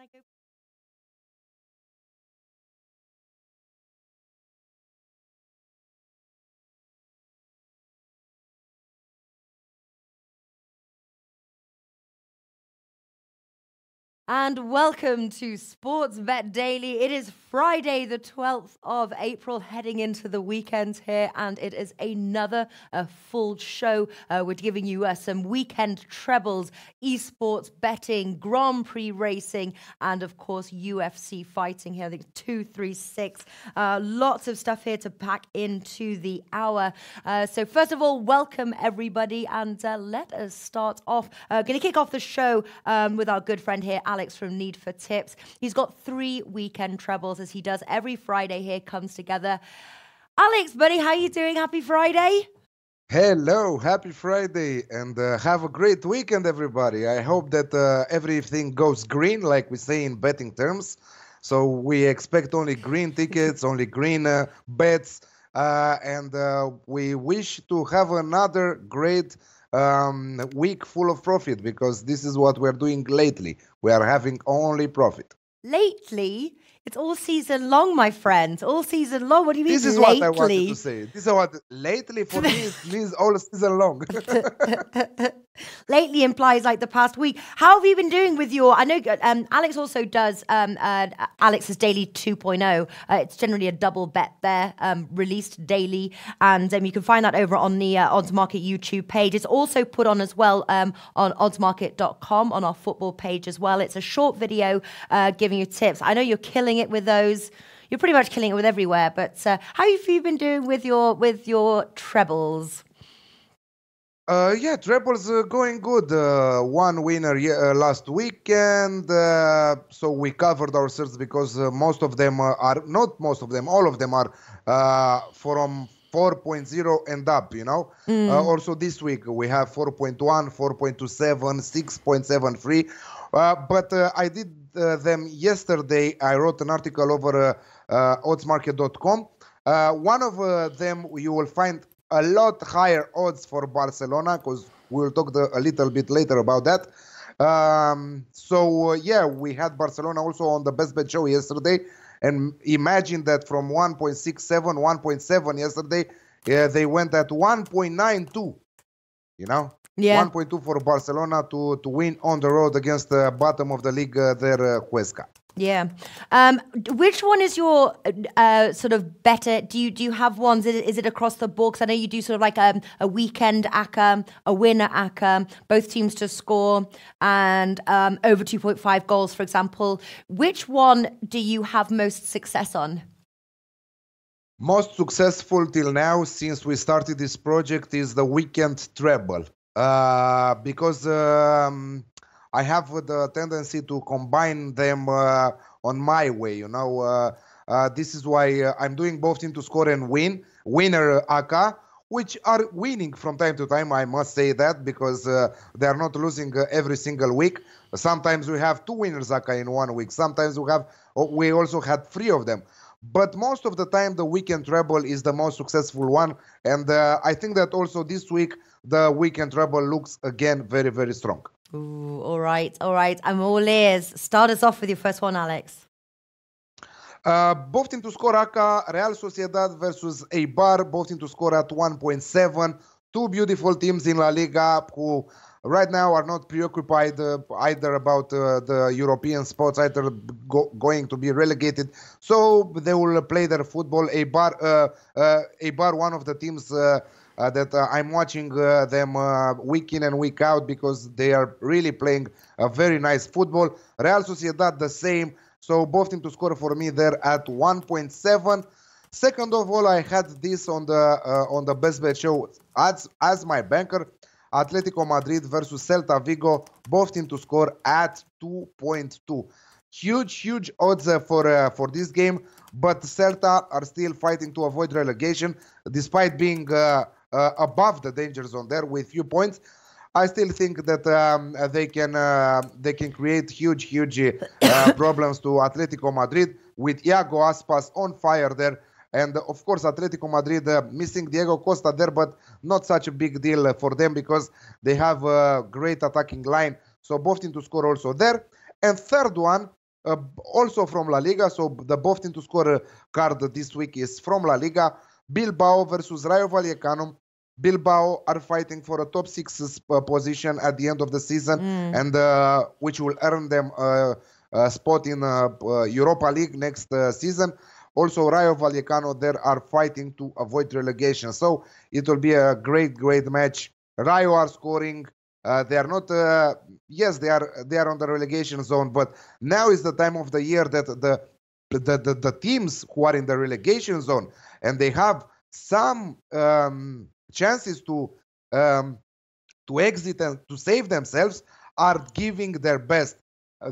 I go? And welcome to Sports Bet Daily. It is Friday, the 12th of April, heading into the weekend here, and it is another full show. We're giving you some weekend trebles, esports betting, Grand Prix racing, and of course, UFC fighting here. I think 236. Lots of stuff here to pack into the hour. So first of all, welcome everybody, and let us start off. Going to kick off the show with our good friend here, Alex from Need for Tips. He's got 3 weekend trebles, as he does every Friday here, comes together. Alex, buddy, how you doing? Happy Friday. Hello, happy Friday, and have a great weekend, everybody. I hope that everything goes green, like we say in betting terms. So we expect only green tickets, only green bets, and we wish to have another great week full of profit, because this is what we're doing lately. We are having only profit. Lately? It's all season long, my friend. All season long. What do you mean This is lately? what I wanted to say. This is what lately for me it means all season long. Lately implies like the past week. How have you been doing with your? I know Alex also does Alex's Daily 2.0. It's generally a double bet there, released daily, and you can find that over on the Odds Market YouTube page. It's also put on as well on oddsmarket.com on our football page as well. It's a short video giving you tips. I know you're killing it with those. You're pretty much killing it with everywhere. But how have you been doing with your trebles? Yeah, trebles going good. One winner last weekend. So we covered ourselves because most of them are, not most of them, all of them are from 4.0 and up, you know. Also this week we have 4.1, 4.27, 6.73. But I did them yesterday. I wrote an article over oddsmarket.com. One of them you will find a lot higher odds for Barcelona, because we'll talk a little bit later about that. Yeah, we had Barcelona also on the best bet show yesterday, and imagine that from 1.67, 1.7 yesterday, they went at 1.92, you know? Yeah. 1.2 for Barcelona to win on the road against the bottom of the league, Huesca. Yeah. Which one is your sort of better? Do you have ones? Is it across the board? 'Cause I know you do sort of like a weekend Acca, a winner Acca, both teams to score, and over 2.5 goals, for example. Which one do you have most success on? Most successful till now, since we started this project, is the weekend treble. Because I have the tendency to combine them on my way, you know. This is why I'm doing both team to score and winner Acca, which are winning from time to time, I must say that, because they are not losing every single week. Sometimes we have 2 winners Acca in 1 week. Sometimes we also had 3 of them. But most of the time, the weekend treble is the most successful one. And I think that also this week, the weekend treble looks again very, very strong. Ooh, all right. I'm all ears. Start us off with your first one, Alex. Both team to score Acca, Real Sociedad versus Eibar, both team to score at 1.7. 2 beautiful teams in La Liga who right now are not preoccupied either about the European spots, either going to be relegated. So they will play their football. Eibar, one of the teams that I'm watching them week in and week out, because they are really playing a very nice football. Real Sociedad the same. So both team to score for me there at 1.7. Second of all, I had this on the best bet show as my banker. Atletico Madrid versus Celta Vigo, both team to score at 2.2. Huge odds for this game, but Celta are still fighting to avoid relegation, despite being above the danger zone there with few points. I still think that they can create huge problems to Atletico Madrid with Iago Aspas on fire there. And of course, Atletico Madrid missing Diego Costa there, but not such a big deal for them because they have a great attacking line. So both team to score also there. And third one, also from La Liga. So the both team to score card this week is from La Liga. Bilbao versus Rayo Vallecano. Bilbao are fighting for a top 6 position at the end of the season, and which will earn them a spot in Europa League next season. Also, Rayo Vallecano, they are fighting to avoid relegation. So it will be a great, great match. Rayo are scoring. They are not. Yes, they are on the relegation zone, but now is the time of the year that the teams who are in the relegation zone and they have some chances to exit and to save themselves are giving their best.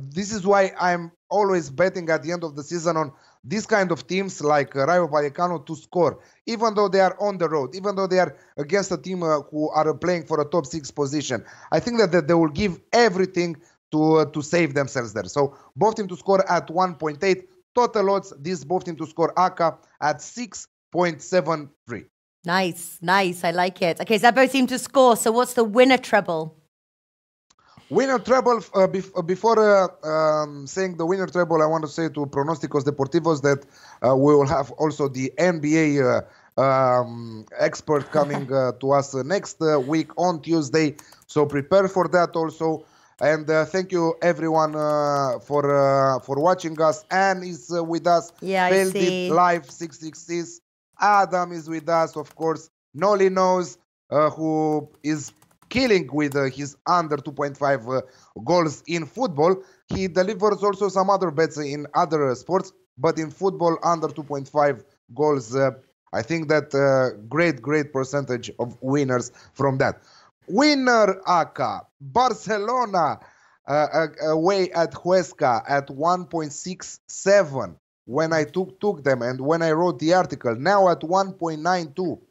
This is why I'm always betting at the end of the season on these kind of teams like Rayo Vallecano to score, even though they are on the road, even though they are against a team who are playing for a top 6 position. I think that they will give everything to save themselves there. So both team to score at 1.8. Total odds, this both team to score Acca at 6.73. Nice, nice. I like it. Okay, so that both seem to score. So what's the winner treble? Winner treble, before saying the winner treble, I want to say to Pronosticos Deportivos that we will have also the NBA expert coming to us next week on Tuesday. So prepare for that also. And thank you everyone for watching us. Anne is with us. Yeah, I see. Live 666. Adam is with us, of course. Noli knows who is killing with his under 2.5 goals in football. He delivers also some other bets in other sports, but in football, under 2.5 goals, I think that great percentage of winners from that. Winner Acca, Barcelona away at Huesca at 1.67 when I took them and when I wrote the article. Now at 1.92.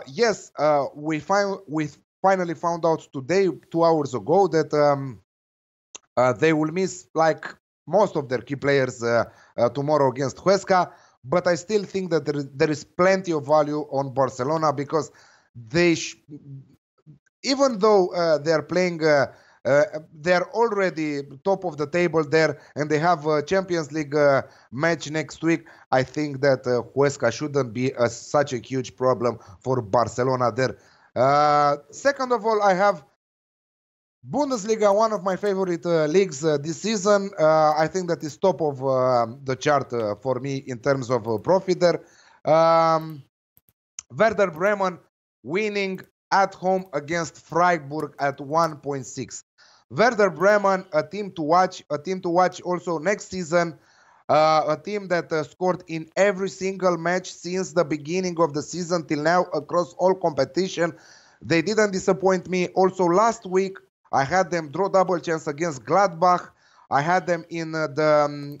Yes, we finally found out today, 2 hours ago, that they will miss like most of their key players tomorrow against Huesca. But I still think that there is plenty of value on Barcelona because they, even though they are playing, they are already top of the table there, and they have a Champions League match next week. I think that Huesca shouldn't be such a huge problem for Barcelona there. Second of all, I have Bundesliga, one of my favorite leagues this season. I think that is top of the chart for me in terms of profit there. Werder Bremen winning at home against Freiburg at 1.6. Werder Bremen, a team to watch also next season. A team that scored in every single match since the beginning of the season till now across all competition. They didn't disappoint me. Also last week, I had them draw double chance against Gladbach. I had them in the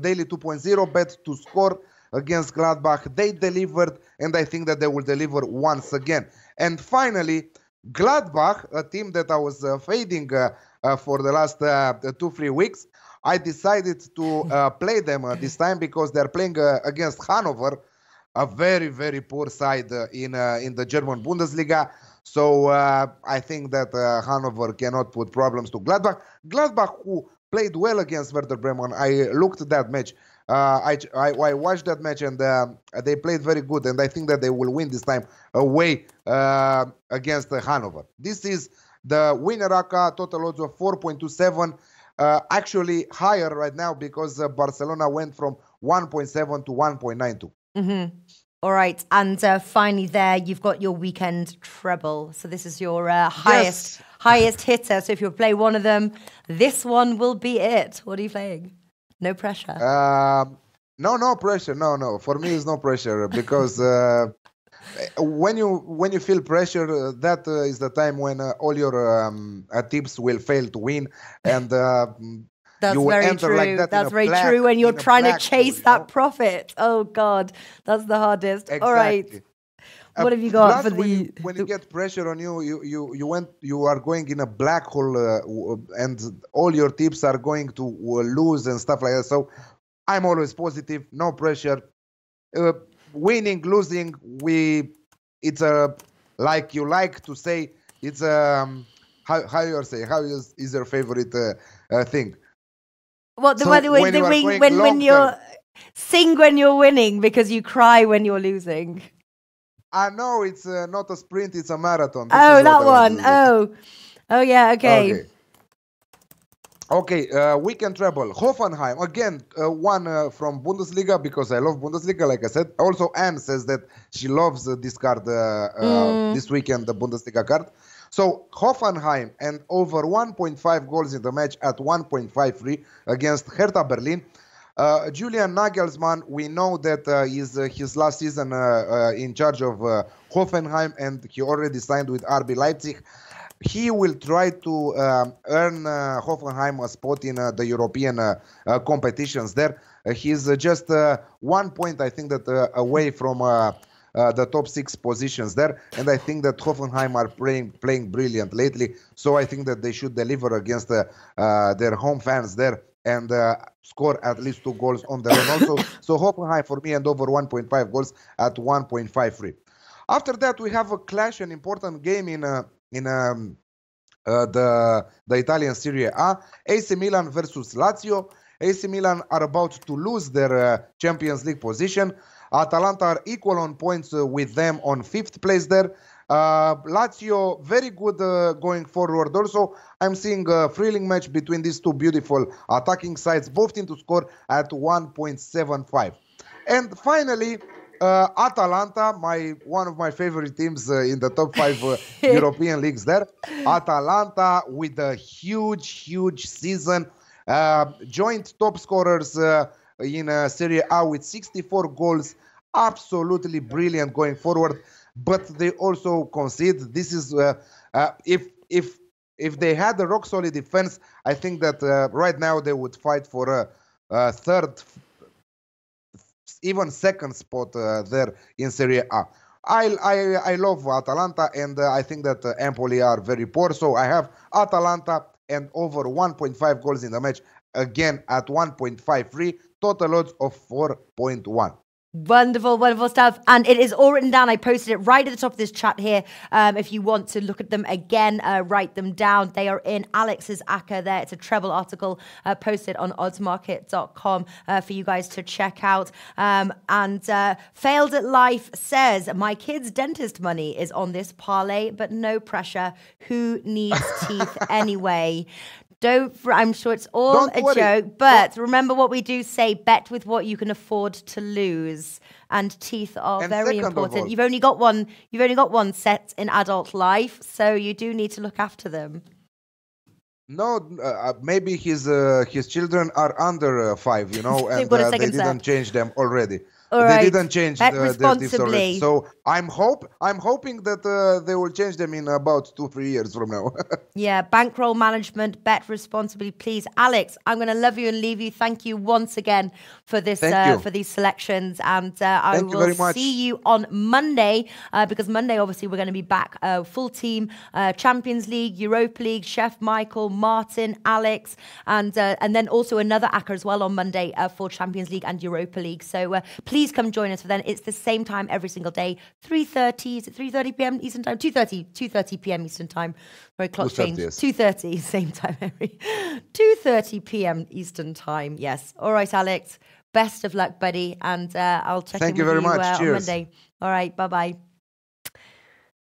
daily 2.0 bet to score against Gladbach. They delivered, and I think that they will deliver once again. And finally, Gladbach, a team that I was fading for the last 2-3 weeks, I decided to play them this time because they're playing against Hanover, a very poor side in the German Bundesliga. So I think that Hanover cannot put problems to Gladbach. Gladbach, who played well against Werder Bremen, I looked at that match. I watched that match, and they played very good, and I think that they will win this time away against Hanover. This is the winner Acca, total odds of 4.27, actually higher right now because Barcelona went from 1.7 to 1.92. Mm-hmm. All right, and finally there, you've got your weekend treble. So this is your highest hitter. So if you play one of them, this one will be it. What are you playing? No pressure. No pressure. No. For me, it's no pressure because when you feel pressure, that is the time when all your tips will fail to win, and that's you will very enter true. like that. That's very true. When you're trying to chase that profit, oh God, that's the hardest. Exactly. All right. What have you got for the? When you get pressure on you are going in a black hole, and all your tips are going to lose and stuff like that. So I'm always positive, no pressure. Winning, losing, it's a, like you like to say, it's how you say, how is your favorite thing? What the So by the way, when you are going when long you're term, sing when you're winning because you cry when you're losing. I know it's not a sprint, it's a marathon. This is Oh, what that I want one. to say. Oh yeah. Okay. Okay. Okay, weekend treble. Hoffenheim, again, one from Bundesliga because I love Bundesliga, like I said. Also, Anne says that she loves this card this weekend, the Bundesliga card. So, Hoffenheim and over 1.5 goals in the match at 1.53 against Hertha Berlin. Julian Nagelsmann, we know that is his last season in charge of Hoffenheim, and he already signed with RB Leipzig. He will try to earn Hoffenheim a spot in the European competitions there. He's just 1 point, I think, that away from the top 6 positions there. And I think that Hoffenheim are playing brilliant lately. So I think that they should deliver against their home fans there and score at least 2 goals on their own also. So Hoffenheim for me and over 1.5 goals at 1.53. After that, we have a clash, an important game in the Italian Serie A. AC Milan versus Lazio. AC Milan are about to lose their Champions League position. Atalanta are equal on points with them on 5th place there. Lazio very good going forward also. I'm seeing a thrilling match between these two beautiful attacking sides, both teams to score at 1.75. And finally, Atalanta, one of my favorite teams in the top 5 European leagues there. Atalanta with a huge season. Joint top scorers in Serie A with 64 goals. Absolutely brilliant going forward. But they also concede. This is if they had a rock solid defense, I think that right now they would fight for a third, even second spot there in Serie A. I love Atalanta, and I think that Empoli are very poor. So I have Atalanta and over 1.5 goals in the match, again at 1.53, total odds of 4.1. Wonderful, wonderful stuff. And it is all written down. I posted it right at the top of this chat here. If you want to look at them again, write them down. They are in Alex's Acca there. It's a treble article posted on oddsmarket.com for you guys to check out. Failed at Life says, my kid's dentist money is on this parlay, but no pressure. Who needs teeth anyway? I'm sure it's all a joke, but remember what we do say, bet with what you can afford to lose. And teeth are very important. You've only got one set in adult life, so you do need to look after them. No, maybe his children are under 5, you know, and they didn't change them already. They didn't change their teeth already. So I'm hoping that they will change them in about 2-3 years from now. Yeah, bankroll management, bet responsibly, please. Alex, I'm going to love you and leave you. Thank you once again for this for these selections, and I will see you on Monday because Monday obviously we're going to be back full team, Champions League, Europa League, Chef Michael, Martin, Alex, and then also another Acca as well on Monday for Champions League and Europa League. So please come join us for then. It's the same time every single day, 3:30. Is it 3:30 p.m. Eastern time? 2:30 p.m. Eastern time. Very clock change. 2:30, same time every 2:30 p.m. Eastern time. Yes. All right, Alex. Best of luck, buddy, and I'll check in with you on Monday. All right. Bye.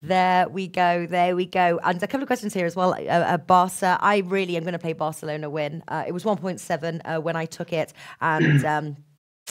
There we go. And a couple of questions here as well. Barca, I really am going to play Barcelona win. It was 1.7 when I took it, and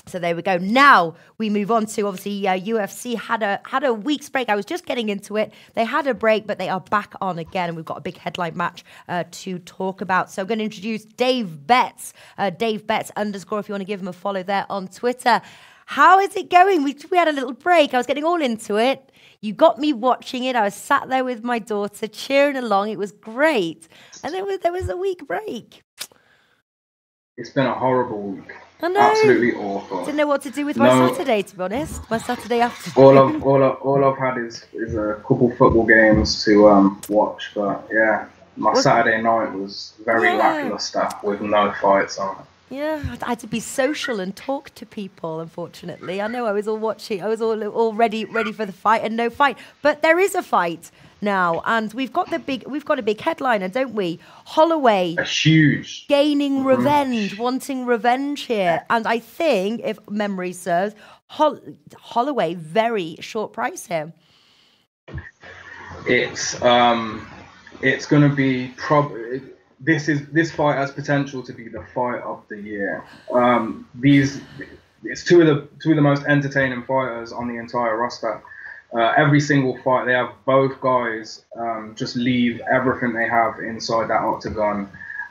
so there we go. Now we move on to obviously UFC had a week's break. I was just getting into it. They had a break, but they are back on again, and we've got a big headline match to talk about. So I'm going to introduce Dave Betts, Dave Betts _ if you want to give him a follow there on Twitter. How is it going? We had a little break. I was getting all into it. You got me watching it. I was sat there with my daughter cheering along. It was great. And there was a week break. It's been a horrible week. I know. Absolutely awful. Didn't know what to do with my Saturday, to be honest. My Saturday afternoon. All I've had is a couple football games to watch. But yeah, my Saturday night was very lackluster with no fights on. Yeah, I had to be social and talk to people, unfortunately. I know I was all watching. I was all ready for the fight and no fight. But there is a fight. now, and we've got a big headliner, don't we? Holloway, A huge gaining revenge, wanting revenge here, and I think, if memory serves, Holloway very short price here. It's going to be this fight has potential to be the fight of the year. It's two of the most entertaining fighters on the entire roster. Every single fight, they have both guys just leave everything they have inside that octagon,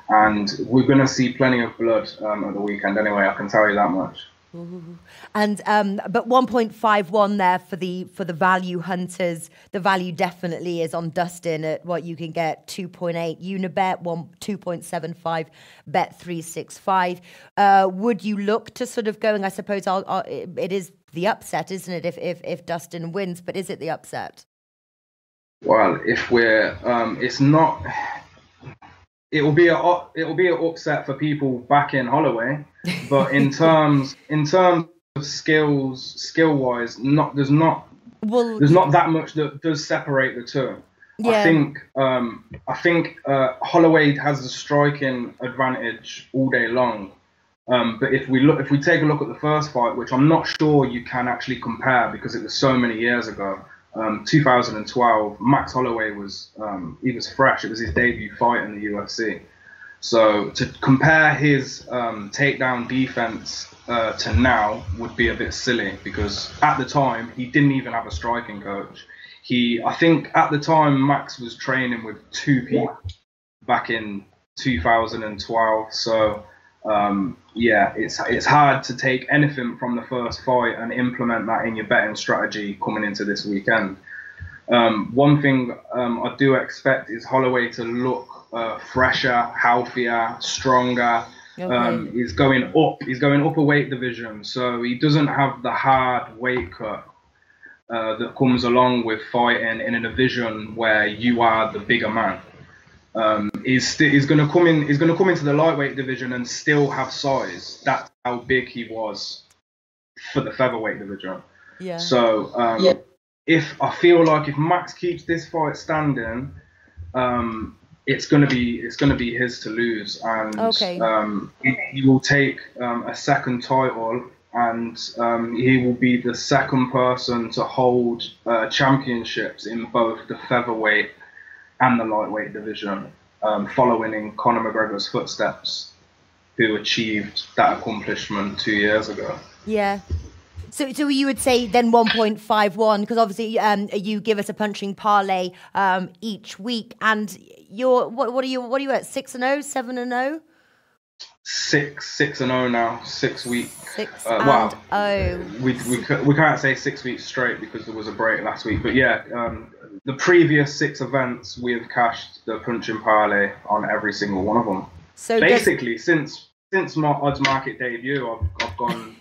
and we're going to see plenty of blood at the weekend. Anyway, I can tell you that much. Ooh. And but 1.51 there for the value hunters. The value definitely is on Dustin at what you can get 2.8 Unibet, 2.75 Bet365. Would you look to sort of going? I suppose it is the upset, isn't it? If Dustin wins, but is it the upset? Well, if we're it's not. It will be an upset for people backing Holloway, but in terms of skill wise, there's not that much that does separate the two. Yeah. I think Holloway has a striking advantage all day long, but if we take a look at the first fight, which I'm not sure you can actually compare because it was so many years ago. 2012, Max Holloway was fresh. It was his debut fight in the UFC. So to compare his takedown defense to now would be a bit silly because at the time he didn't even have a striking coach. I think at the time Max was training with two people back in 2012. So it's hard to take anything from the first fight and implement that in your betting strategy coming into this weekend. One thing I do expect is Holloway to look fresher, healthier, stronger. Okay. He's going up a weight division, so he doesn't have the hard weight cut that comes along with fighting in a division where you are the bigger man. He's going to come into the lightweight division and still have size. That's how big he was for the featherweight division. Yeah. So if Max keeps this fight standing, it's going to be his to lose, and he will take a second title, and he will be the second person to hold championships in both the featherweight and the lightweight division, following in Conor McGregor's footsteps, who achieved that accomplishment 2 years ago. Yeah. So you would say then 1.51, because obviously you give us a punching parlay each week, and what are you at, 6-0, 7-0? 6-0 now, 6 weeks. 6-0. We can't say 6 weeks straight because there was a break last week, but the previous 6 events we have cashed the punching parlay on every single one of them. So basically, since my odds market debut, I've gone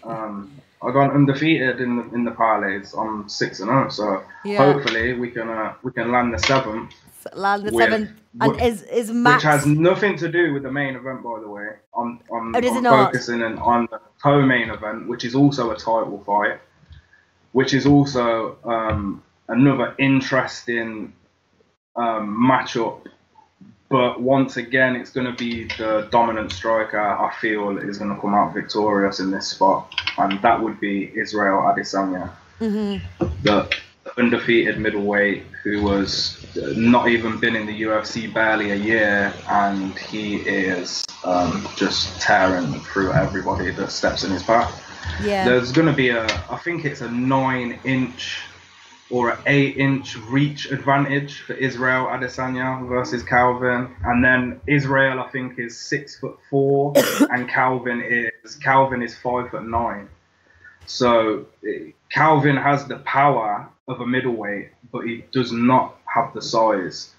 undefeated in the parlays. I'm 6-0, so hopefully we can land the 7th. Land the 7th, and is Max, which has nothing to do with the main event, by the way. I'm focusing on the co-main event, which is also a title fight, which is also another interesting matchup. But once again, it's going to be the dominant striker I feel is going to come out victorious in this spot, and that would be Israel Adesanya, the undefeated middleweight who was not even been in the UFC barely a year, and he is just tearing through everybody that steps in his path. Yeah. There's going to be I think it's a 9-inch or an 8-inch reach advantage for Israel Adesanya versus Calvin, and then Israel I think is 6'4" and Calvin is 5'9". So Calvin has the power of a middleweight, but he does not have the size.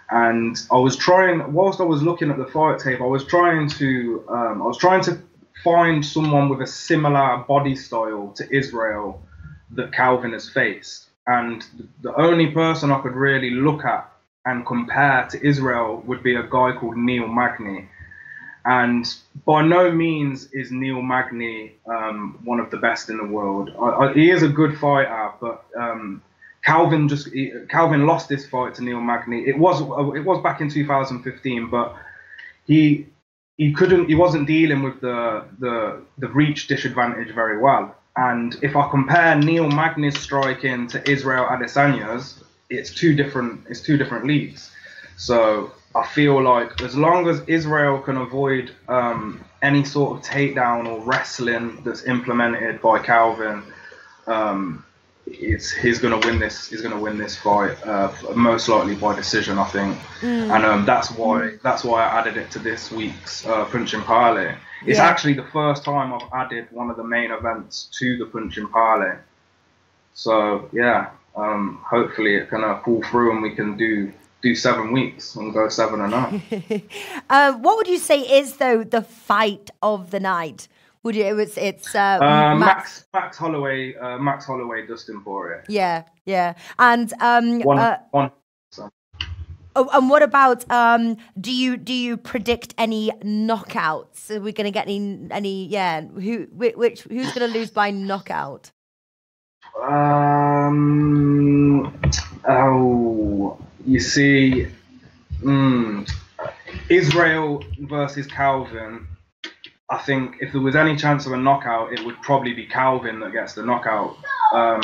And whilst I was looking at the fight tape, I was trying to find someone with a similar body style to Israel that Calvin has faced. And the only person I could really look at and compare to Israel would be a guy called Neil Magny. And by no means is Neil Magny one of the best in the world. He is a good fighter, but Calvin lost this fight to Neil Magny. It was back in 2015, but he wasn't dealing with the reach disadvantage very well. And if I compare Neil Magny's striking to Israel Adesanya's, it's two different leagues. So I feel like as long as Israel can avoid any sort of takedown or wrestling that's implemented by Calvin, he's gonna win this. He's gonna win this fight, most likely by decision, I think. And that's why I added it to this week's Punching Parlay. It's actually the first time I've added one of the main events to the Punching Parlay. So yeah, hopefully it can pull through and we can do 7 weeks and go 7-0. What would you say is though the fight of the night? Would you? It's Max Holloway, Dustin Poirier. Yeah, and one. Oh, and what about do you predict any knockouts? Are we going to get any? Yeah, who's going to lose by knockout? You see, Israel versus Calvin. I think if there was any chance of a knockout, it would probably be Calvin that gets the knockout. I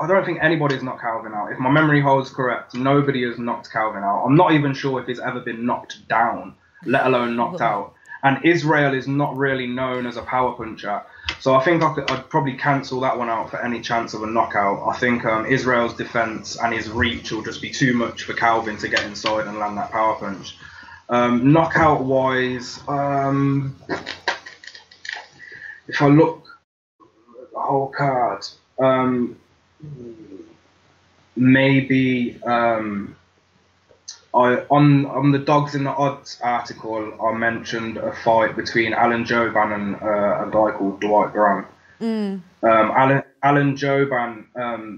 don't think anybody's knocked Calvin out. If my memory holds correct, nobody has knocked Calvin out. I'm not even sure if he's ever been knocked down, let alone knocked out. And Israel is not really known as a power puncher. So I think I'd probably cancel that one out for any chance of a knockout. I think Israel's defense and his reach will just be too much for Calvin to get inside and land that power punch. Knockout wise, if I look at the whole card, maybe on the Dogs in the Odds article, I mentioned a fight between Alan Jouban and a guy called Dwight Grant. Alan Jouban,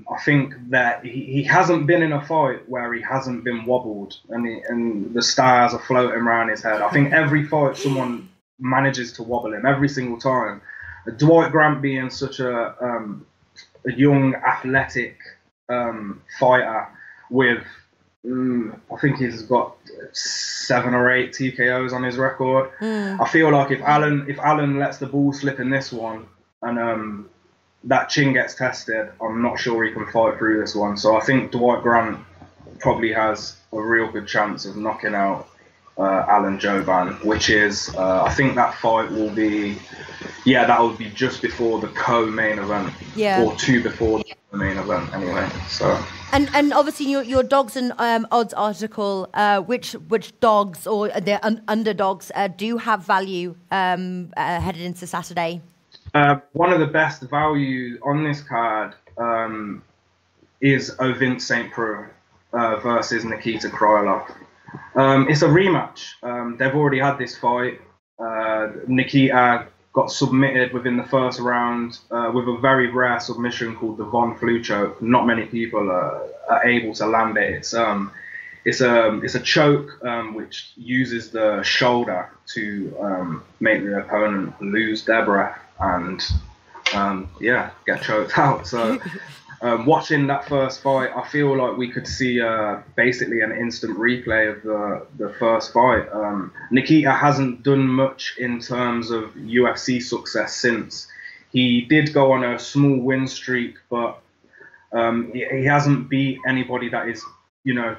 I think that he hasn't been in a fight where he hasn't been wobbled and the stars are floating around his head. I think every fight someone manages to wobble him every single time. Dwight Grant being such a young, athletic fighter with, I think he's got 7 or 8 TKOs on his record. I feel like if Alan lets the ball slip in this one and that chin gets tested, I'm not sure he can fight through this one. So I think Dwight Grant probably has a real good chance of knocking out Alan Jouban, which is, I think that fight will be, that will be just before the co-main event, or 2 before the main event anyway. So. And obviously your Dogs and Odds article, which dogs or their underdogs do have value headed into Saturday? One of the best value on this card is Ovince St. Preux versus Nikita Krylov. It's a rematch. They've already had this fight. Nikita got submitted within the first round with a very rare submission called the Von Flue choke. Not many people are able to land it. It's a choke which uses the shoulder to make the opponent lose their breath and get choked out. So watching that first fight, I feel like we could see basically an instant replay of the first fight. Nikita hasn't done much in terms of UFC success since. He did go on a small win streak, but he hasn't beat anybody that is,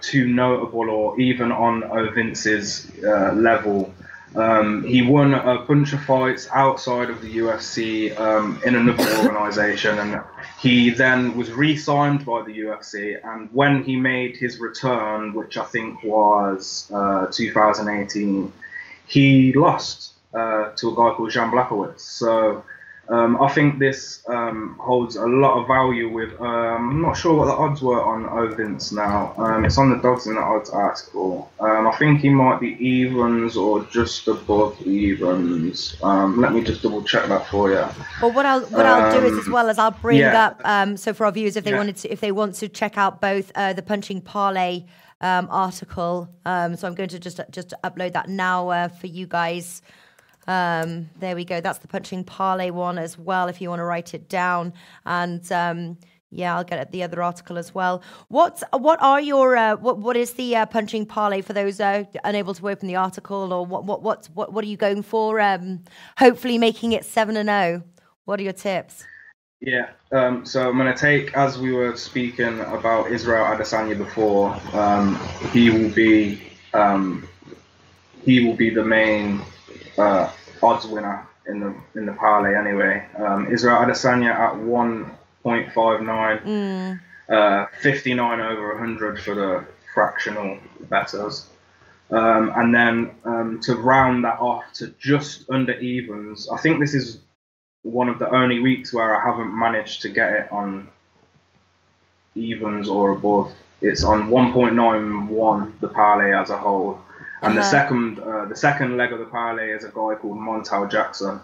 too notable or even on Ovince's level. He won a bunch of fights outside of the UFC in another organization, and he then was re-signed by the UFC. And when he made his return, which I think was 2018, he lost to a guy called Jan Blachowicz. So I think this holds a lot of value with, I'm not sure what the odds were on Ovince now. It's on the Dogs in the Odds article. I think he might be evens or just above evens. Let me just double check that for you. Well, what I'll do is, as well as I'll bring up, so for our viewers, if they want to check out both the Punching Parlay article, so I'm going to just upload that now for you guys. There we go. That's the Punching Parlay one as well, if you want to write it down. And Yeah, I'll get at the other article as well. What are your what is the punching parlay for those unable to open the article, or what are you going for? Hopefully making it 7-0. What are your tips? Yeah, so I'm going to take, as we were speaking about Israel Adesanya before, he will be the main odds winner in the parlay anyway. Israel Adesanya at 1.59, 59 over 100 for the fractional bettors. And then to round that off to just under evens, I think this is one of the only weeks where I haven't managed to get it on evens or above. It's on 1.91, the parlay as a whole. And the second leg of the parlay is a guy called Montel Jackson.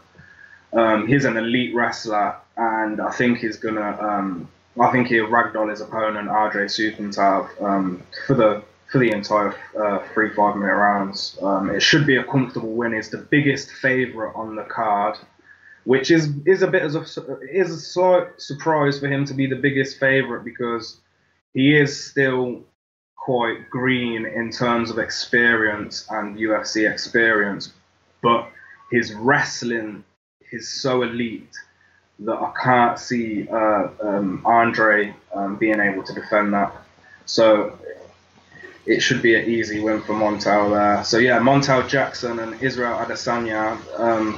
He's an elite wrestler, and I think he's gonna. I think he'll ragdoll his opponent, Andre Supantav, for the entire 3 5-minute rounds. It should be a comfortable win. He's the biggest favourite on the card, which is a slight surprise for him to be the biggest favourite, because he is still quite green in terms of experience and UFC experience, but his wrestling is so elite that I can't see Andre being able to defend that. So it should be an easy win for Montel there. So yeah, Montel Jackson and Israel Adesanya,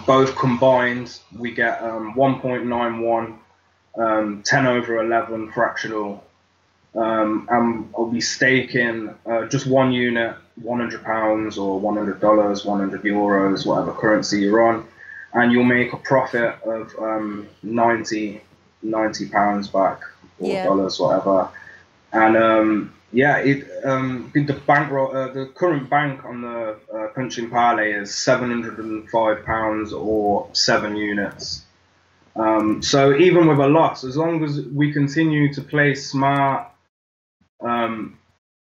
both combined, we get 1.91, 10 over 11 fractional. And I'll be staking just one unit, £100 or $100, €100, whatever currency you're on, and you'll make a profit of £90 back, or dollars, whatever. And the current bank on the punching parlay is £705 or 7 units. So even with a loss, as long as we continue to play smart,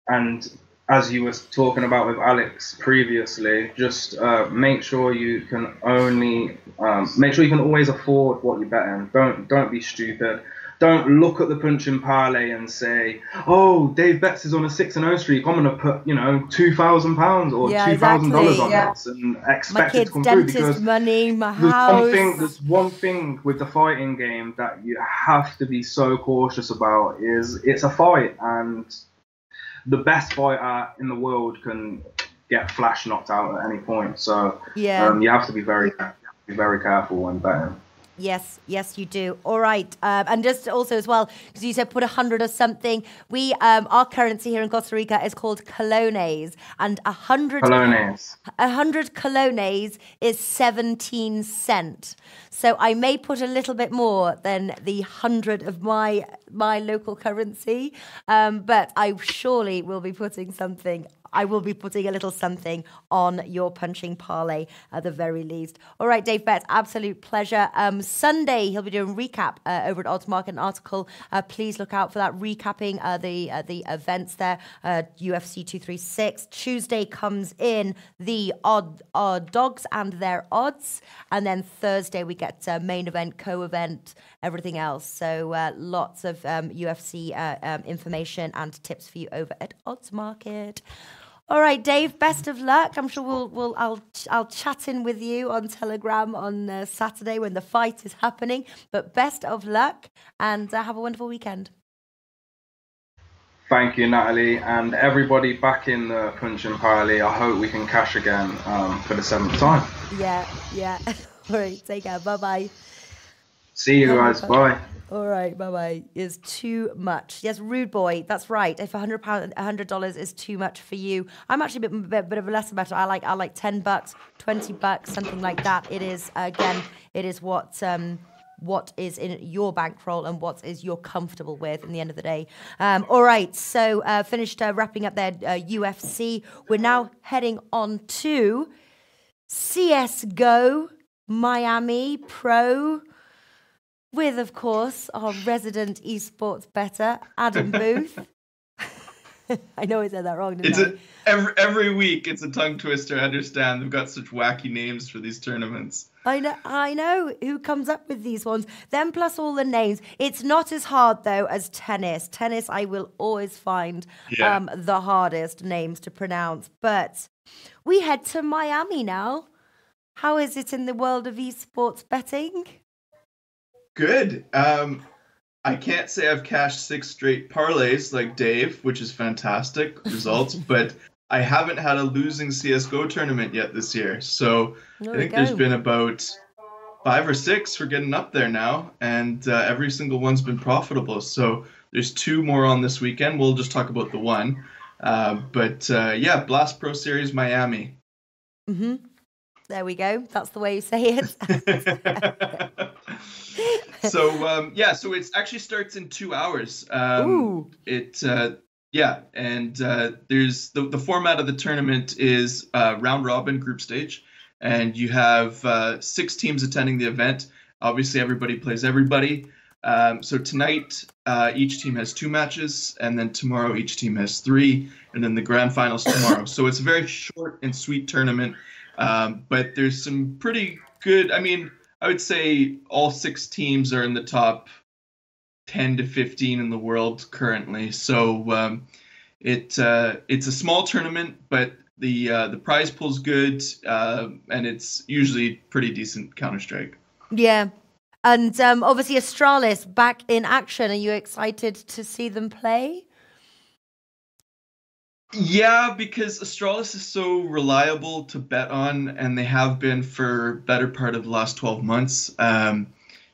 and as you were talking about with Alex previously, just make sure you can always afford what you're betting. Don't be stupid. Don't look at the punching parlay and say, "Oh, Dave Betts is on a 6-0 streak. I'm going to put, £2,000 or $2,000 on this and expect it to come through." Because money, my house. There's one thing with the fighting game that you have to be so cautious about, is it's a fight, and the best fighter in the world can get flash knocked out at any point. So you have to be very careful when betting. Yes, you do. All right. And just also as well, because you said put 100 or something, we our currency here in Costa Rica is called colones, and 100 colones is 17 cents. So I may put a little bit more than the 100 of my local currency, but I surely will be putting something. I will be putting a little something on your punching parlay at the very least. All right, Dave Betts, absolute pleasure. Sunday, he'll be doing recap over at Odds Market, an article. Please look out for that, recapping the events there, UFC 236. Tuesday comes in the odd dogs and their odds. And then Thursday, we get main event, co-event, everything else. So lots of UFC information and tips for you over at Odds Market. All right, Dave, best of luck. I'm sure I'll chat in with you on Telegram on Saturday when the fight is happening. But best of luck, and have a wonderful weekend. Thank you, Natalie, and everybody back in the punching parlay. I hope we can cash again for the 7th time. Yeah. All right, take care. Bye-bye. See you guys. Bye. All right, bye-bye. Is too much. Yes, rude boy. That's right. If $100 is too much for you, I'm actually a bit of a lesser better. I like $10, $20, something like that. It is, again, it is what is in your bankroll and what is you're comfortable with in the end of the day. All right, so finished wrapping up their UFC. We're now heading on to CSGO Miami Pro, with, of course, our resident esports bettor, Adam Booth. I know I said that wrong, didn't I? Every week it's a tongue twister. I understand they've got such wacky names for these tournaments. I know who comes up with these ones. Then plus all the names. It's not as hard though as tennis. Tennis I will always find the hardest names to pronounce. But we head to Miami now. How is it in the world of esports betting? Good. I can't say I've cashed 6 straight parlays like Dave, which is fantastic results, but I haven't had a losing CSGO tournament yet this year. So I think there's been about 5 or 6. We're getting up there now, and every single one's been profitable. So there's 2 more on this weekend. We'll just talk about the one. Yeah, Blast Pro Series Miami. Mm-hmm. There we go. That's the way you say it. So it actually starts in 2 hours. There's the format of the tournament is round robin group stage, and you have 6 teams attending the event. Obviously, everybody plays everybody. So tonight, each team has 2 matches, and then tomorrow each team has 3, and then the grand finals tomorrow. So it's a very short and sweet tournament, but there's some pretty good. I mean, I would say all 6 teams are in the top 10 to 15 in the world currently. So it's a small tournament, but the prize pool's good, and it's usually pretty decent Counter-Strike. Yeah. And obviously Astralis back in action. Are you excited to see them play? Yeah, because Astralis is so reliable to bet on, and they have been for better part of the last 12 months.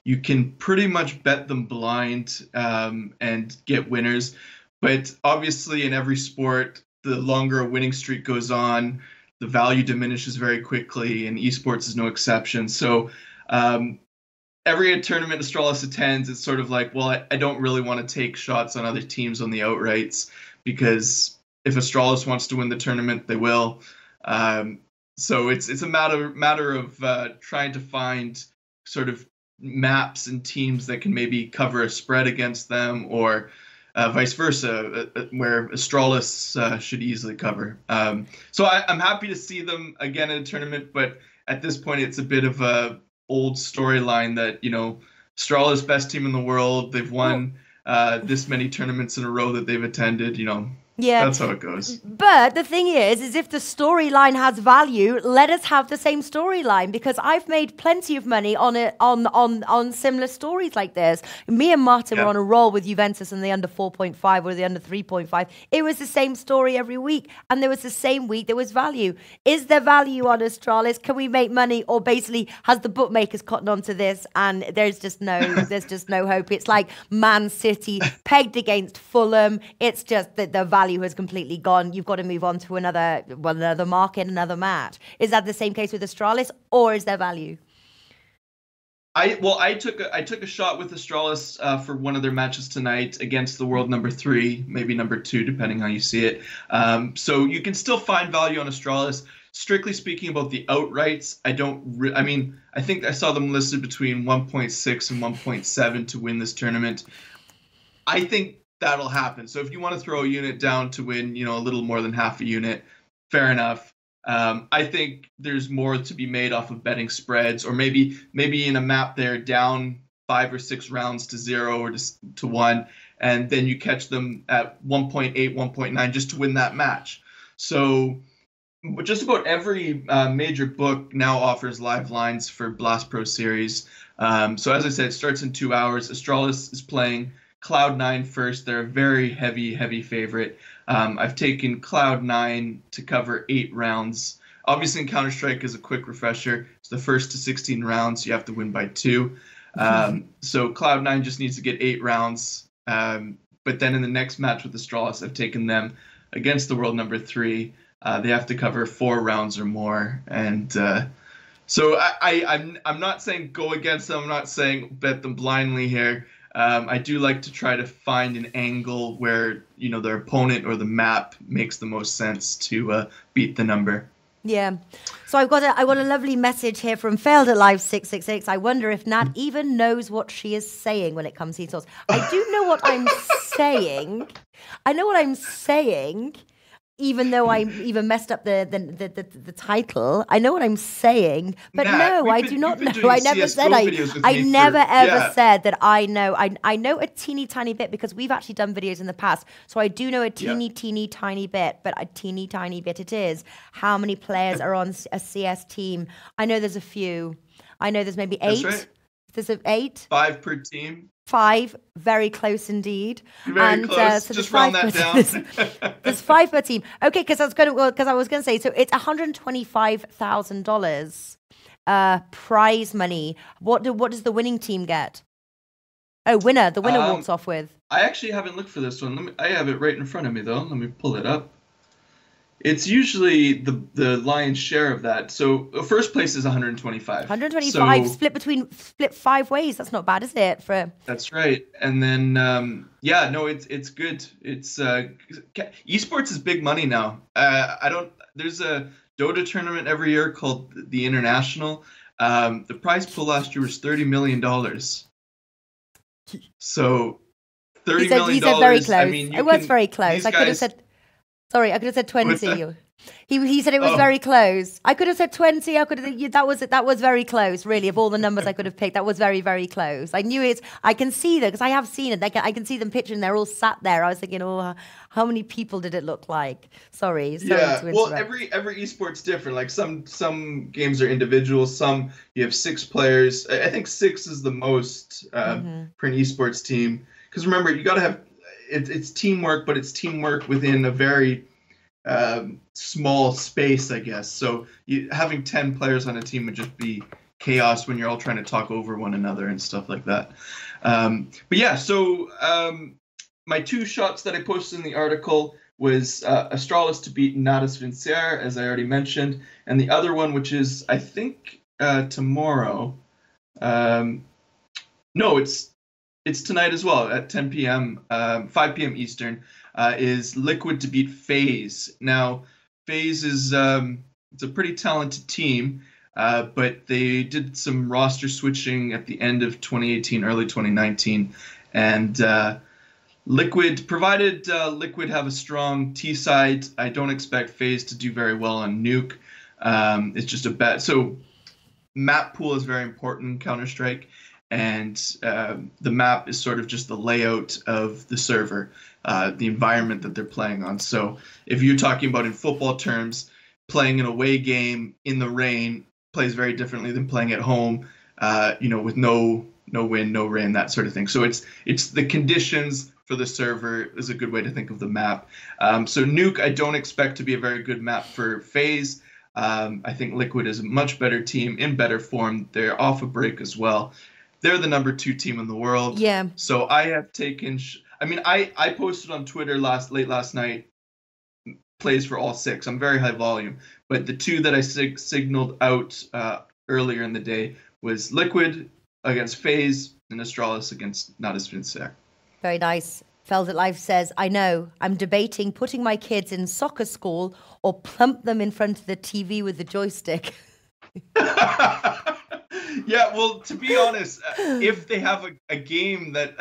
You can pretty much bet them blind and get winners. But obviously in every sport, the longer a winning streak goes on, the value diminishes very quickly, and esports is no exception. So every tournament Astralis attends, it's sort of like, well, I don't really want to take shots on other teams on the outrights, because if Astralis wants to win the tournament, they will. So it's a matter of trying to find sort of maps and teams that can maybe cover a spread against them, or vice versa, where Astralis should easily cover. So I'm happy to see them again in a tournament, but at this point it's a bit of a old storyline that, Astralis best team in the world. They've won this many tournaments in a row that they've attended, Yeah, that's how it goes. But the thing is if the storyline has value, let us have the same storyline, because I've made plenty of money on it on similar stories like this. Me and Martin were on a roll with Juventus and the under 4.5 or the under 3.5. It was the same story every week, and there was the same week there was value. Is there value on Astralis? Can we make money, or basically has the bookmakers cottoned onto this and there's just no hope? It's like Man City pegged against Fulham. It's just that the value has completely gone. You've got to move on to another market, another match. Is that the same case with Astralis, or is there value? I took a shot with Astralis for one of their matches tonight against the world number 3, maybe number 2, depending how you see it. So you can still find value on Astralis. Strictly speaking about the outrights, I think I saw them listed between 1.6 and 1.7 to win this tournament. I think that'll happen. So if you want to throw a unit down to win, a little more than half a unit, fair enough. I think there's more to be made off of betting spreads, or maybe in a map they're down 5 or 6 rounds to 0 or to 1, and then you catch them at 1.8, 1.9 just to win that match. So just about every major book now offers live lines for Blast Pro Series. So as I said, it starts in 2 hours. Astralis is playing Cloud9 first. They're a very heavy favorite. I've taken Cloud9 to cover 8 rounds. Obviously, in Counter-Strike, as a quick refresher, it's the first to 16 rounds. You have to win by 2. So Cloud9 just needs to get 8 rounds. But then in the next match with Astralis, I've taken them against the world number 3. They have to cover 4 rounds or more. And so I'm not saying go against them. I'm not saying bet them blindly here. I do like to try to find an angle where, their opponent or the map makes the most sense to beat the number. Yeah. So I got a lovely message here from Failed at Live 666. I wonder if Nat even knows what she is saying when it comes to esports. I do know what I'm saying. I know what I'm saying. Even though I even messed up the title, I know what I'm saying, but no, I do not know. I never said I never ever said that I know. I know a teeny tiny bit because we've actually done videos in the past, so I do know a teeny tiny bit, but a teeny tiny bit it is. How many players are on a CS team? I know there's a few. I know there's maybe 8. That's right. There's 8. 5 per team. 5, very close indeed. Very close. So just round that down. There's 5 per team. Okay, because I was going to say, so it's $125,000 prize money. What does the winning team get? Oh, winner. The winner walks off with. I actually haven't looked for this one. I have it right in front of me though. Let me pull it up. It's usually the lion's share of that. So first place is 125. 125 split 5 ways. That's not bad, is it? That's right. And then it's good. It's esports is big money now. There's a Dota tournament every year called the International. The prize pool last year was $30 million. So $30 million. He said very close. I mean, it was very close. I could have said. Sorry, I could have said 20. He said it was very close. I could have said 20. That was very close. Really, of all the numbers I could have picked, that was very, very close. I knew it. I can see them because I have seen it. I can see them picturing. They're all sat there. I was thinking, how many people did it look like? Sorry to interrupt. Well, every esport's different. Like some games are individual. Some you have 6 players. I think 6 is the most for an esports team. Because remember, you got to have. It's teamwork, but it's teamwork within a very small space, I guess. So having 10 players on a team would just be chaos when you're all trying to talk over one another and stuff like that. So my 2 shots that I posted in the article was Astralis to beat Natus Vincier, as I already mentioned, and the other one, which is, I think, tomorrow. No, it's tonight as well at 10 p.m., 5 p.m. Eastern, is Liquid to beat FaZe. Now, FaZe is it's a pretty talented team, but they did some roster switching at the end of 2018, early 2019, and provided Liquid have a strong T side, I don't expect FaZe to do very well on Nuke. It's just a bet. So map pool is very important in Counter-Strike. And the map is sort of just the layout of the server, the environment that they're playing on. So if you're talking about in football terms, playing an away game in the rain plays very differently than playing at home, with no wind, no rain, that sort of thing. So it's the conditions for the server is a good way to think of the map. So Nuke, I don't expect to be a very good map for FaZe. I think Liquid is a much better team, in better form. They're off a break as well. They're the number 2 team in the world. Yeah. So I have taken. I posted on Twitter late last night plays for all 6. I'm very high volume, but the 2 that I signaled out earlier in the day was Liquid against FaZe and Astralis against Natus Vincier. Very nice. Feld at Life says, I know. I'm debating putting my kids in soccer school or plump them in front of the TV with the joystick. Yeah, well, to be honest, if they have a game that,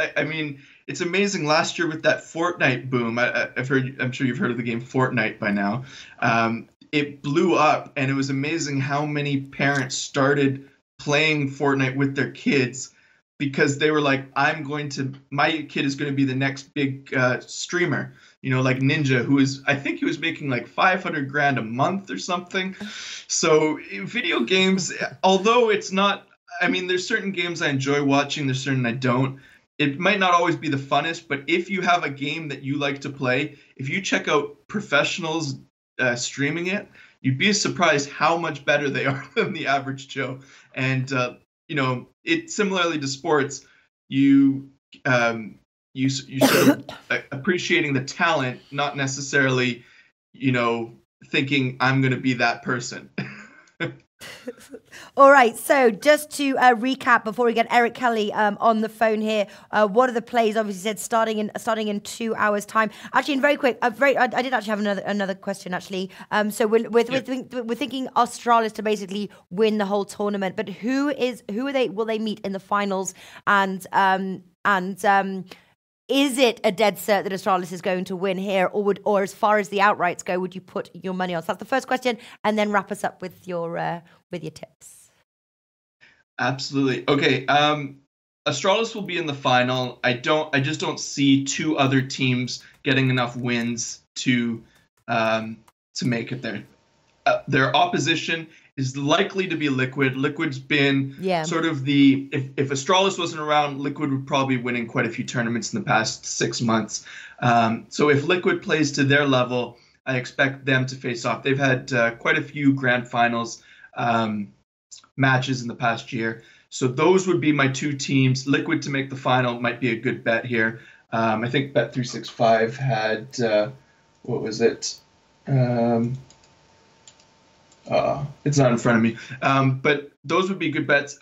it's amazing last year with that Fortnite boom. I'm sure you've heard of the game Fortnite by now. It blew up, and it was amazing how many parents started playing Fortnite with their kids because they were like, my kid is going to be the next big streamer. Like Ninja, I think he was making like $500,000 a month or something. So video games, although it's not, there's certain games I enjoy watching, there's certain I don't. It might not always be the funnest, but if you have a game that you like to play, if you check out professionals streaming it, you'd be surprised how much better they are than the average Joe. And, it similarly to sports, you sort of appreciating the talent, not necessarily, thinking I'm going to be that person. All right, so just to recap before we get Eric Kelly on the phone here, what are the plays? Obviously, said starting in 2 hours' time. Actually, in very quick, I did actually have another question. Actually, so we're thinking Australis to basically win the whole tournament, but who are they? Will they meet in the finals? And is it a dead cert that Australis is going to win here, or as far as the outrights go, would you put your money on? So that's the first question, and then wrap us up with your tips. Absolutely. Okay. Australis will be in the final. I just don't see two other teams getting enough wins to make it there. Their opposition is likely to be Liquid. Liquid's been sort of if Australis wasn't around, Liquid would probably be winning quite a few tournaments in the past 6 months. So if Liquid plays to their level, I expect them to face off. They've had quite a few grand finals matches in the past year. So those would be my two teams. Liquid to make the final might be a good bet here. I think Bet365 had, what was it? It's not in front of me. But those would be good bets.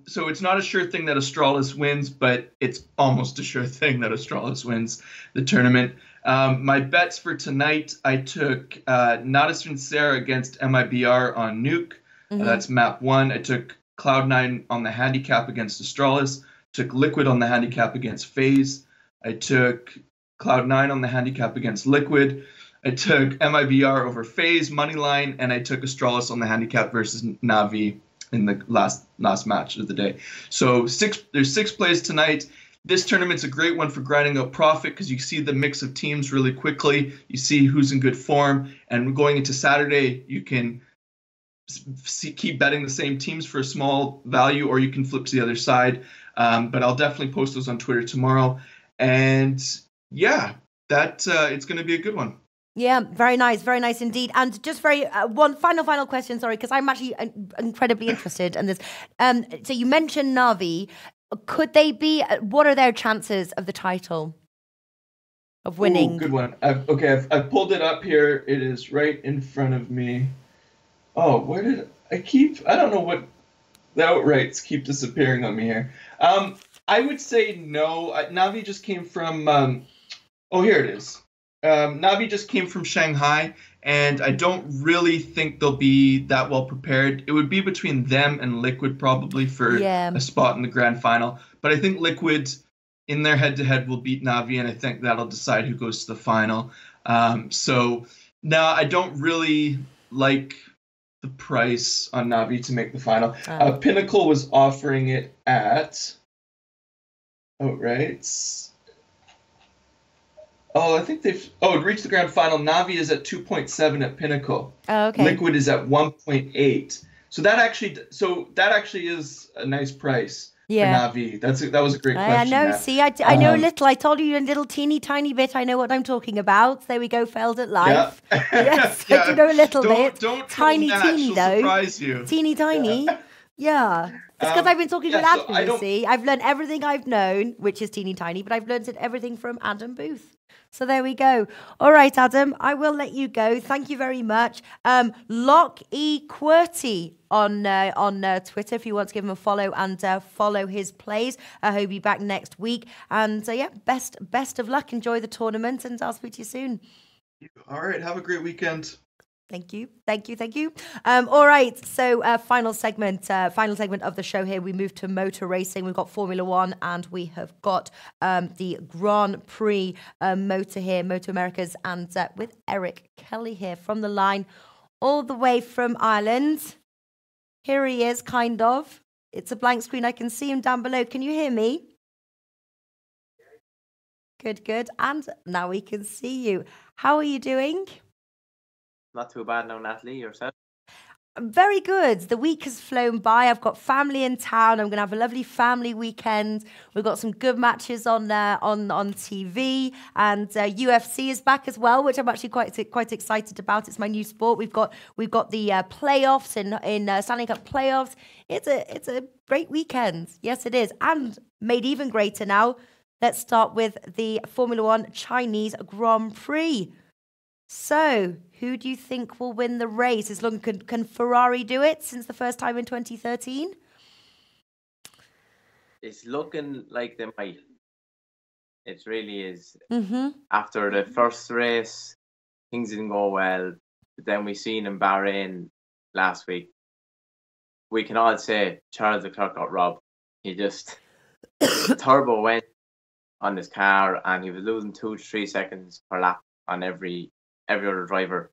So it's not a sure thing that Australis wins, but it's almost a sure thing that Australis wins the tournament. My bets for tonight, I took Nada Sincera against MIBR on Nuke. That's map 1. I took Cloud9 on the handicap against Australis. Took Liquid on the handicap against FaZe. I took Cloud9 on the handicap against Liquid. I took MIBR over FaZe moneyline, and I took Australis on the handicap versus Navi in the last match of the day. So there's 6 plays tonight. This tournament's a great one for grinding up profit because you see the mix of teams really quickly. You see who's in good form, and going into Saturday, you can keep betting the same teams for a small value, or you can flip to the other side. But I'll definitely post those on Twitter tomorrow. And yeah, it's going to be a good one. Yeah, very nice indeed. And just one final question, sorry, because I'm actually incredibly interested in this. So you mentioned Navi. Could they be? What are their chances of the title? Of winning? Ooh, good one. I've pulled it up here. It is right in front of me. Oh, where did I don't know what the outrights keep disappearing on me here. I would say no. Navi just came from, here it is. Navi just came from Shanghai, and I don't really think they'll be that well prepared. It would be between them and Liquid probably for a spot in the grand final. But I think Liquid in their head-to-head will beat Navi, and I think that'll decide who goes to the final. So no, I don't really like the price on Navi to make the final. Pinnacle was offering it at I think it reached the grand final. Navi is at 2.7 at Pinnacle. Oh, okay. Liquid is at 1.8. So that actually is a nice price for Navi. That was a great question. I know. Matt. See, I know a little. I told you a little teeny tiny bit. I know what I'm talking about. There we go. Feld at life. Yeah. Yes, I do know a little bit. Don't tiny teeny though. Surprise you. Teeny tiny. Yeah. It's because I've been talking to Adam, you see. I've learned everything I've known, which is teeny tiny, but I've learned everything from Adam Booth. So there we go. All right, Adam, I will let you go. Thank you very much. Lock E QWERTY on Twitter if you want to give him a follow and follow his plays. He'll be back next week. And best of luck. Enjoy the tournament, and I'll speak to you soon. All right. Have a great weekend. Thank you. All right. So final segment of the show here. We move to motor racing. We've got Formula One, and we have got the Grand Prix motor here, Moto Americas, and with Eric Kelly here from the line, all the way from Ireland. Here he is, kind of. It's a blank screen. I can see him down below. Can you hear me? Good. And now we can see you. How are you doing? Not too bad now, Natalie. Yourself? Very good. The week has flown by. I've got family in town. I'm going to have a lovely family weekend. We've got some good matches on TV, and UFC is back as well, which I'm actually quite excited about. It's my new sport. We've got the playoffs in Stanley Cup playoffs. It's a great weekend. Yes, it is, and made even greater now. Let's start with the Formula One Chinese Grand Prix. So, who do you think will win the race? Can Ferrari do it since the first time in 2013? It's looking like they might. It really is. Mm-hmm. After the first race, things didn't go well. But then we seen in Bahrain last week. We can all say Charles Leclerc got robbed. He just the turbo went on his car, and he was losing 2 to 3 seconds per lap on every other driver.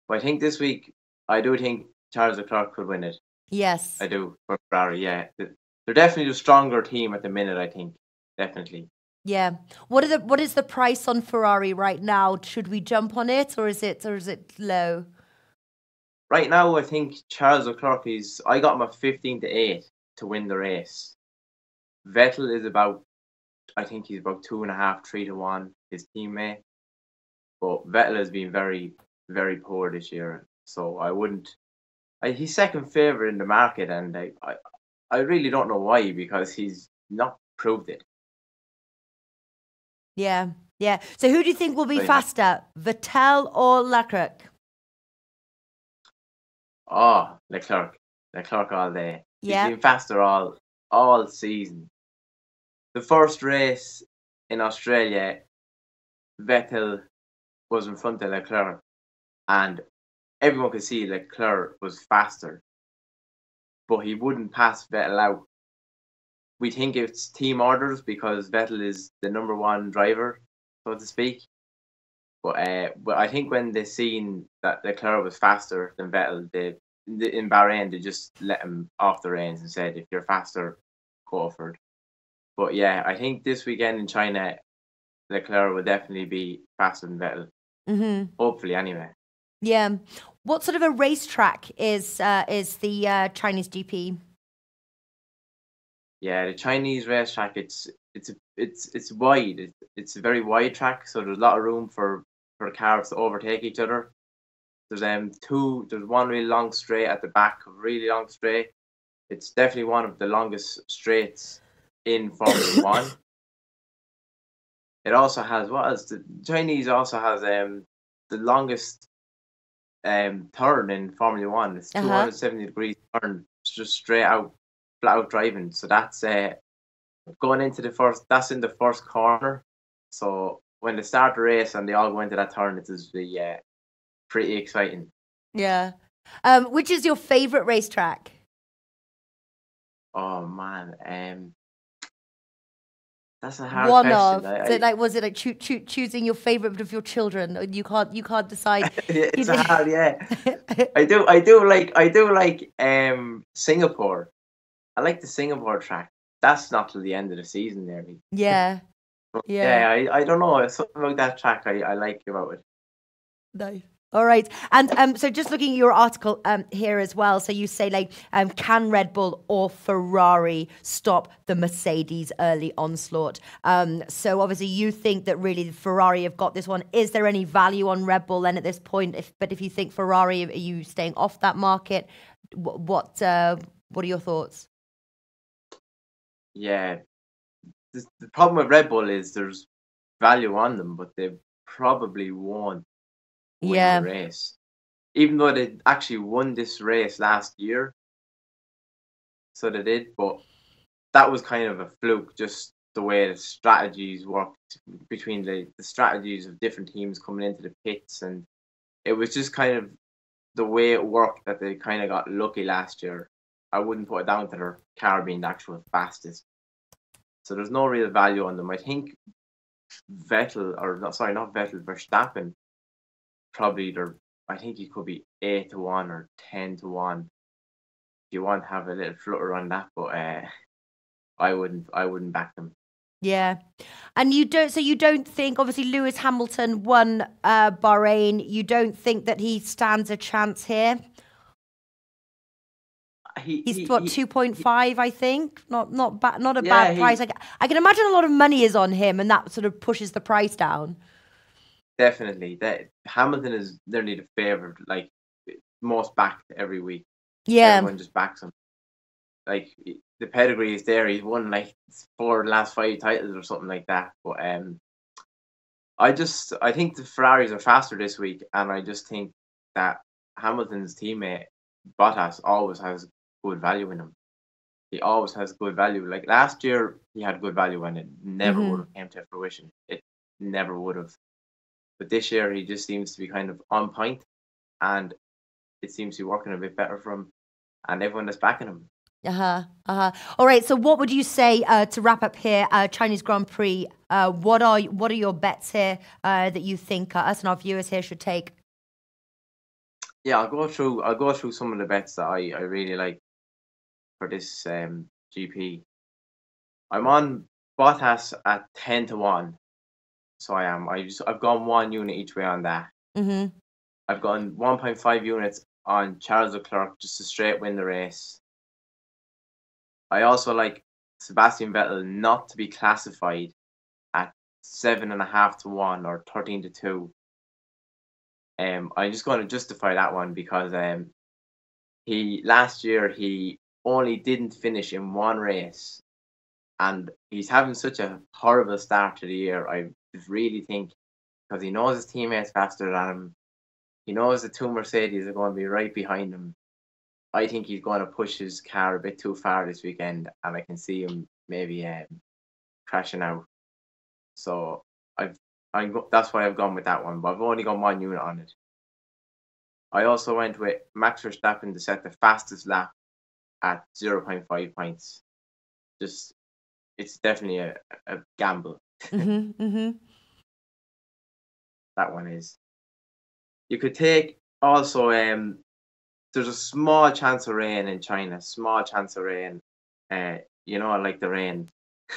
But I think this week, I do think Charles Leclerc could win it. Yes, I do for Ferrari. Yeah, they're definitely the stronger team at the minute. I think definitely. yeah. What is the price on Ferrari right now? Should we jump on it, or is it low? Right now, I think Charles Leclerc I got him at 15-8 to win the race. Vettel is I think he's about 2.5, 3-1. His teammate, but Vettel has been very, very poor this year. So I wouldn't. He's second favorite in the market, and I really don't know why, because he's not proved it. Yeah, yeah. So who do you think will be faster, Vettel or Leclerc? Oh, Leclerc all day. Yeah. He's been faster all season. The first race in Australia, Vettel was in front of Leclerc, and everyone could see Leclerc was faster, but he wouldn't pass Vettel out. We think it's team orders because Vettel is the number one driver, so to speak. But I think when they seen that Leclerc was faster than Vettel, in Bahrain they just let him off the reins and said, if you're faster, go for it. But yeah, I think this weekend in China, Leclerc will definitely be faster than Vettel. Mm-hmm. Hopefully, anyway. Yeah. What sort of a racetrack is the Chinese GP? Yeah, the Chinese racetrack, it's wide. It's a very wide track, so there's a lot of room for cars to overtake each other. There's there's one really long straight at the back, a really long straight. It's definitely one of the longest straights in Formula One. It also has the Chinese also has the longest turn in Formula One. It's 270 degrees turn. It's just straight out, flat out driving. So that's going into that's in the first corner. So when they start the race and they all go into that turn, it is pretty exciting. Yeah. Which is your favorite racetrack? Oh man, that's a hard question. Was it choosing your favorite of your children? You can't decide. It's hard, yeah. I do like Singapore. I like the Singapore track. That's not till the end of the season, nearly. Yeah. Yeah. I don't know. Something about that track I like about it. Nice. All right. And so just looking at your article here as well, so you say can Red Bull or Ferrari stop the Mercedes early onslaught? So obviously you think that really Ferrari have got this one. Is there any value on Red Bull then at this point? But if you think Ferrari, are you staying off that market? What are your thoughts? Yeah. The problem with Red Bull is there's value on them, but they probably won't win the race, even though they actually won this race last year. So they did, but that was kind of a fluke, just the way the strategies worked between the strategies of different teams coming into the pits, and it was just kind of the way it worked that they kind of got lucky last year. I wouldn't put it down to their car being the actual fastest. So there's no real value on them. I think Verstappen, probably I think he could be 8-1 or 10-1. If you want to have a little flutter on that, but I wouldn't back them. Yeah. And you don't think, obviously Lewis Hamilton won Bahrain, you don't think that he stands a chance here? He's 2.5, I think. Not a bad price. I can imagine a lot of money is on him, and that sort of pushes the price down. Definitely, that Hamilton is nearly the favorite, like most backed every week. Yeah, everyone just backs him. Like the pedigree is there. He's won like 4 of the last 5 titles or something like that. But I think the Ferraris are faster this week, and I just think that Hamilton's teammate Bottas always has good value in him. He always has good value. Like last year, he had good value, and it never would have came to fruition. It never would have. But this year, he just seems to be kind of on point, and it seems to be working a bit better for him, and everyone is backing him. All right. So, what would you say to wrap up here? Chinese Grand Prix. What are your bets here that you think us and our viewers here should take? Yeah, I'll go through some of the bets that I really like for this GP. I'm on Bottas at 10-1, so I am. I've gone 1 unit each way on that. I've gone 1.5 units on Charles Leclerc just to straight win the race. I also like Sebastian Vettel not to be classified at 7.5-1 or 13-2. I'm just going to justify that one because last year he only didn't finish in one race, and he's having such a horrible start to the year. I really think because he knows his teammates faster than him, he knows the two Mercedes are going to be right behind him. I think he's going to push his car a bit too far this weekend, and I can see him maybe crashing out. So that's why I've gone with that one, but I've only got 1 unit on it. I also went with Max Verstappen to set the fastest lap at 0.5 points. It's definitely a gamble. That one is. You could take also there's a small chance of rain in China. Small chance of rain. I like the rain.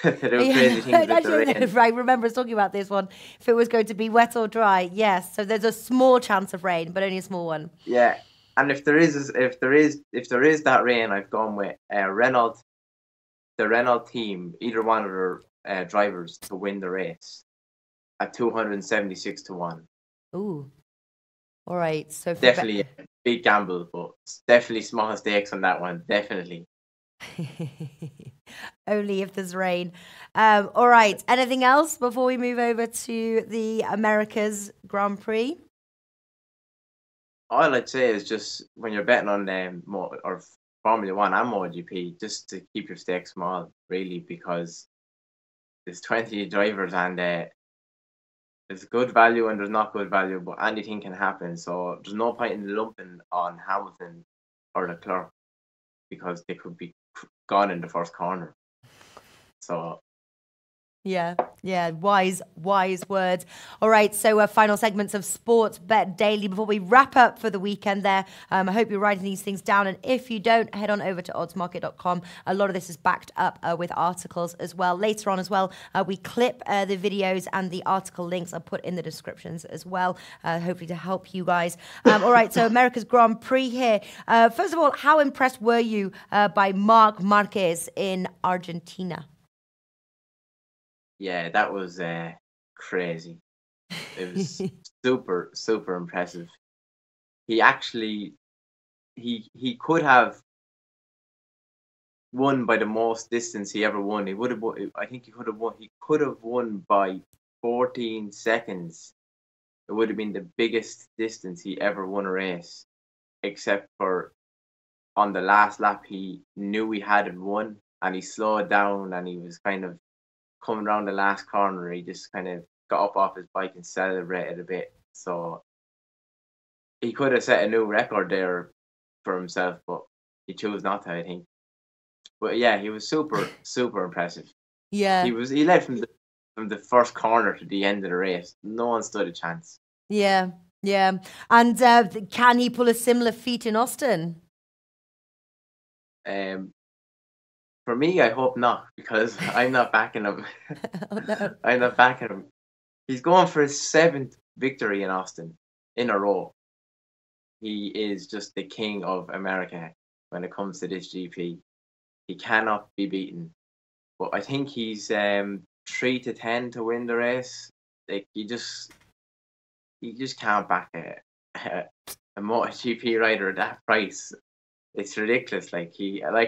They do crazy things with the rain. I remember us talking about this one. If it was going to be wet or dry, yes. So there's a small chance of rain, but only a small one. Yeah, and if there is that rain, I've gone with Renault, the Renault team, either one of their drivers to win the race at 276-1. Ooh. All right. So definitely a big gamble, but definitely small stakes on that one. Definitely. Only if there's rain. All right. Anything else before we move over to the America's Grand Prix? All I'd say is just when you're betting on or Formula One and MotoGP, just to keep your stakes small, really, because there's 20 drivers and there's good value and there's not good value, but anything can happen. So there's no point in lumping on Hamilton or Leclerc because they could be gone in the first corner. So yeah, wise words. All right, so final segments of Sports Bet Daily before we wrap up for the weekend there. I hope you're writing these things down, and if you don't, head on over to oddsmarket.com. A lot of this is backed up with articles as well. Later on as well, we clip the videos, and the article links are put in the descriptions as well, hopefully to help you guys. All right, so America's Grand Prix here. First of all, how impressed were you by Marc Marquez in Argentina? Yeah, that was crazy. It was super, super impressive. He actually, he could have won by the most distance he ever won. I think he could have won. He could have won by 14 seconds. It would have been the biggest distance he ever won a race, except for on the last lap he knew he hadn't won, and he slowed down, and he was kind of coming around the last corner. He just kind of got up off his bike and celebrated a bit. So he could have set a new record there for himself, but he chose not to, I think. But yeah, he was super, super impressive. Yeah, he led from the first corner to the end of the race. No one stood a chance. Yeah. And can he pull a similar feat in Austin? For me, I hope not, because I'm not backing him. Oh, no. I'm not backing him. He's going for his 7th victory in Austin in a row. He is just the king of America when it comes to this GP. He cannot be beaten. But I think he's 3-10 to win the race. Like you just can't back a MotoGP rider at that price. It's ridiculous. Like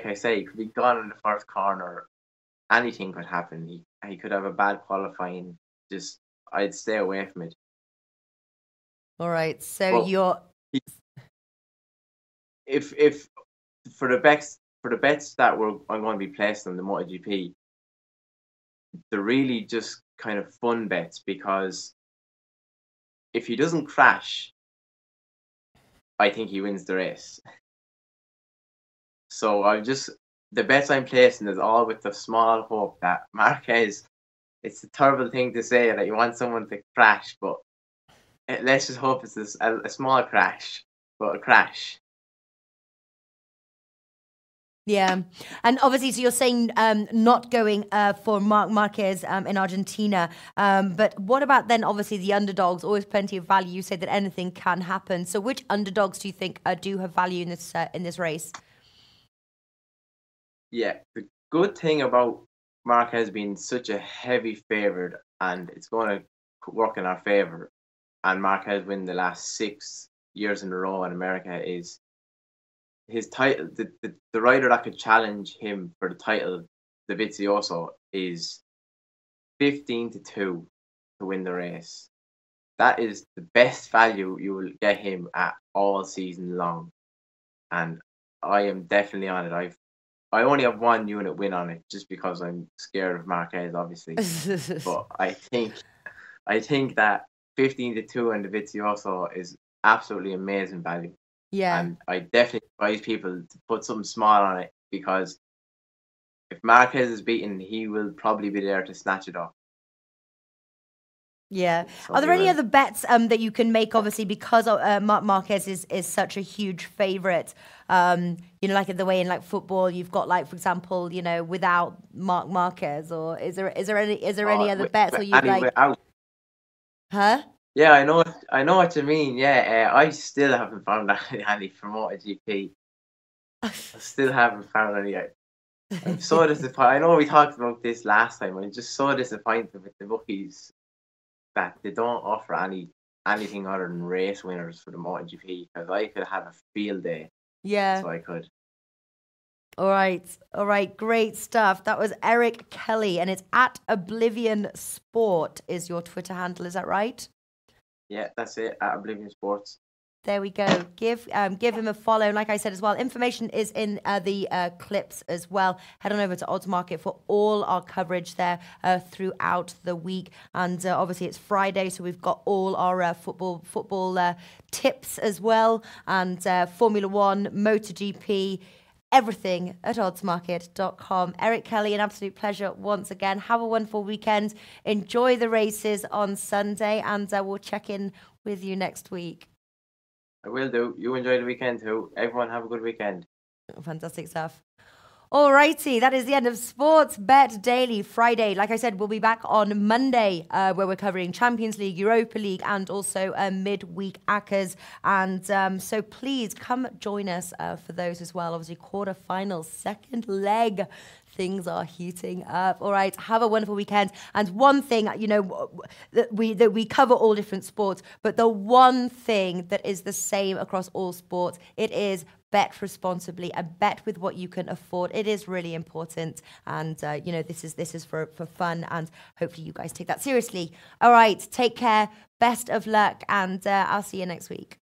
I say, he could be gone in the first corner. Anything could happen. He could have a bad qualifying, just I'd stay away from it. All right. So you're if for the bets that I'm going to be placing on the MotoGP, they're really just kind of fun bets, because if he doesn't crash, I think he wins the race. So the bets I'm placing is all with the small hope that Marquez, it's a terrible thing to say that you want someone to crash, but let's just hope it's a small crash, but a crash. Yeah, and obviously, so you're saying not going for Marquez in Argentina, but what about then? Obviously, the underdogs, always plenty of value. You say that anything can happen. So, which underdogs do you think do have value in this race? Yeah, the good thing about Marquez being such a heavy favourite, and it's going to work in our favour, and Marquez win the last 6 years in a row in America, is his title. The rider that could challenge him for the title, Dovizioso, is 15-2 to win the race. That is the best value you will get him at all season long, and I am definitely on it. I only have 1 unit win on it, just because I'm scared of Marquez, obviously. But I think that 15-2 and Dovizioso is absolutely amazing value. Yeah. And I definitely advise people to put something small on it, because if Marquez is beaten, he will probably be there to snatch it off. Yeah. Are there any other bets that you can make, obviously, because Marquez is such a huge favourite? Like the way in like football, you've got like, for example, without Marquez, or is there any other bets, or you like? Without. Huh? Yeah, I know what you mean. Yeah, I still haven't found any for MotoGP. I still haven't found any yet. I'm so disappointed. I know we talked about this last time. I'm just so disappointed with the bookies that they don't offer anything other than race winners for the MotoGP, because I could have a field day. Yeah. So I could. All right, great stuff. That was Eric Kelly, and it's at Oblivion Sport is your Twitter handle. Is that right? Yeah, that's it, at Oblivion Sports. There we go. Give him a follow. And like I said as well, information is in the clips as well. Head on over to Odds Market for all our coverage there throughout the week. And obviously it's Friday, so we've got all our football tips as well. And Formula One, MotoGP, everything at oddsmarket.com. Eric Kelly, an absolute pleasure once again. Have a wonderful weekend. Enjoy the races on Sunday, and we'll check in with you next week. I will do. You enjoy the weekend too. Everyone have a good weekend. Fantastic stuff. All righty, that is the end of Sports Bet Daily Friday. Like I said, we'll be back on Monday where we're covering Champions League, Europa League, and also midweek Accas. And so please come join us for those as well. Obviously, quarterfinals, second leg. Things are heating up. All right, have a wonderful weekend. And one thing, that we cover all different sports, but the one thing that is the same across all sports, it is bet responsibly and bet with what you can afford. It is really important. And, this is for fun, and hopefully you guys take that seriously. All right, take care. Best of luck, and I'll see you next week.